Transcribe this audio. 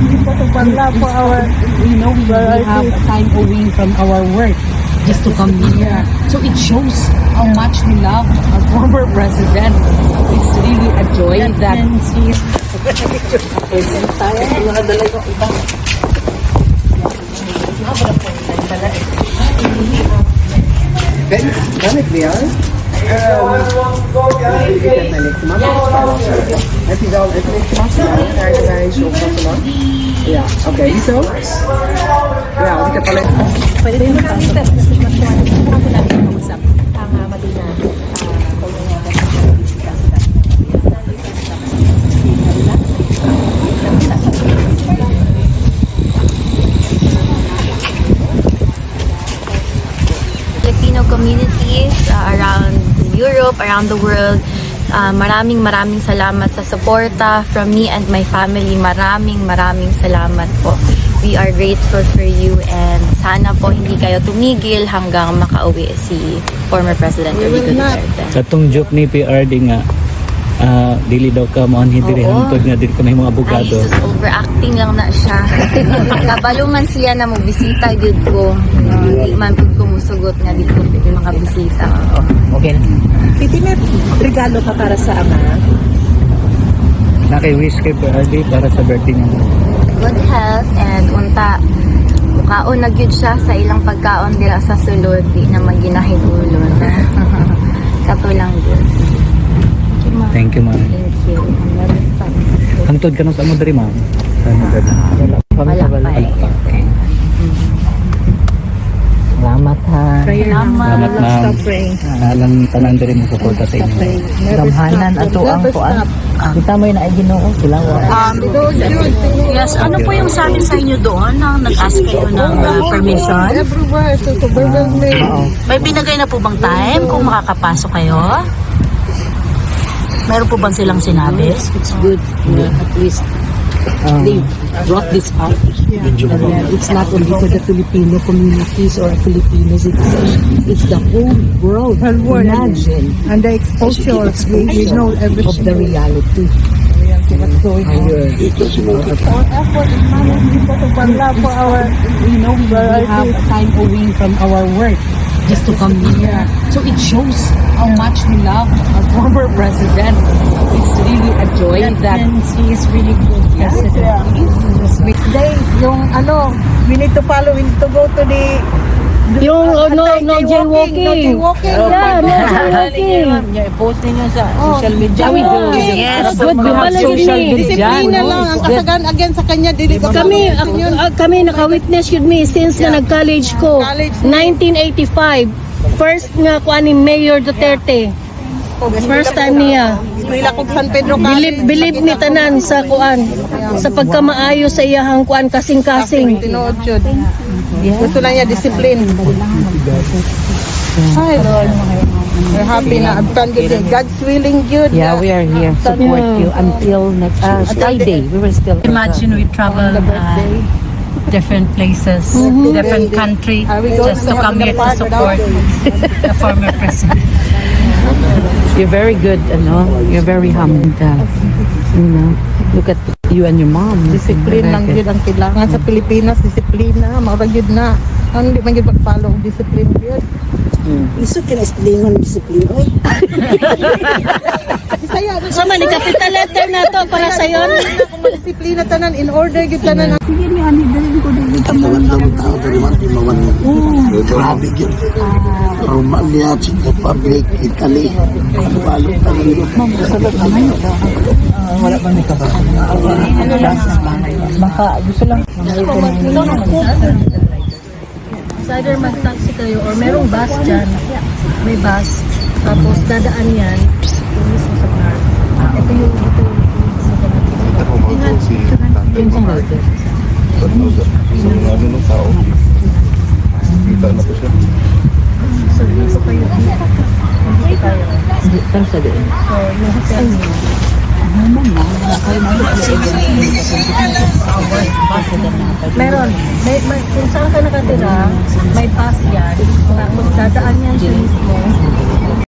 We know we have time away from our work just to come here. So it shows how much we love our former president. It's really a joy that Ja, oké, zo. Ja, want ik heb alleen... pwede rin magpasok. Subukan ko natin mag-usap ang Madina. Filipino communities around Europe, around the world. Maraming salamat sa suporta from me and my family. Maraming salamat po. We are grateful for you and sana po hindi kayo tumigil hanggang makauwi si former President Rodrigo Duterte. Katong joke ni PRD nga, dili daw ka mo hindi hantod nga dili ka may mga abogado. Ay, sus, overacting lang na siya. Kabalo man siya na magbisita gud ko. Hindi man pud ko musugot nga dito ko makabisita. Okay na. Titi, may regalo ka para sa ama? Naki-wish kay PRD para sa birthday niya. Good health and unta mukaon na gyud siya sa ilang pagkaon dira sa sulod di na maginahigulon. Kato lang gyud. Thank you, ma'am. Thank you. Hantod ka na sa mo diri, ma'am. Wala pa eh. Salamat ha. Salamat, ma'am. Alang tanan diri mo suporta sa inyo. Gamhanan ato ang kuan. Kita mo na ay Ginoo sila. Yes, ano po yung sabi sa inyo doon nang nag-ask kayo ng permission? May binigay na po bang time kung makakapasok kayo? Meron po bang silang sinabi? It's good at least they brought this out. It's not only for the Filipino communities or Filipinos, it's the whole world. Imagine. And the exposure, we know everything. Of the reality. What's going on? Our effort is not for our, We know we have time away from our work just to come here. So it shows how much we love our former president. It's really a joy that he is really good president. days, yung ano, we need to follow, we need to go to the Yung no jaywalking. Yeah, no jaywalking. I-post ninyo sa social media. Yes, good. Social media. disiplina lang ang kasagan again sa kanya. Dili ka Kami naka-witness yun me since na nag-college ko. 1985. First nga kuan ni Mayor Duterte. First time niya. Eskwela kog San Pedro College. Believe ni tanan sa kuan. Sa pagkamaayo sa iyahang kuan kasing-kasing. Tinuod yun. Gusto lang niya discipline. Hi Lord. We're happy na abtan good. God's willing good. Yeah, we are here. Support you until next Friday. We will still Imagine we travel different places, different country, just to come here to support the former president. You're very good, you're very humble. Look at you and your mom. Discipline lang yun ang kailangan sa Pilipinas. Disiplina. Maurag yun na. Ang hindi man yun mag-follow. Discipline yun. Iso kina-explain mo ng disiplina. So man, capital letter na to para sa yon. Kung disiplina tanan, in order yun tanan. Tawag-tawag tao dari man timawan mo. Grabe yun. Romania, Czech Republic, Italy. Palo tanan yun. Wala bang may kapatid? Baka gusto lang. Either mag-taxi kayo or merong bus dyan. May bus. Tapos dadaan yan. Yung mismo sa car. Ito yung ano ng tao. Kita na po siya. So, dito kayo. Hindi tayo. Hindi, pero sa doon. So, yung hotel niyo. Meron. Kung saan ka nakatira, may pass yan. Tapos dadaan yan siya mismo.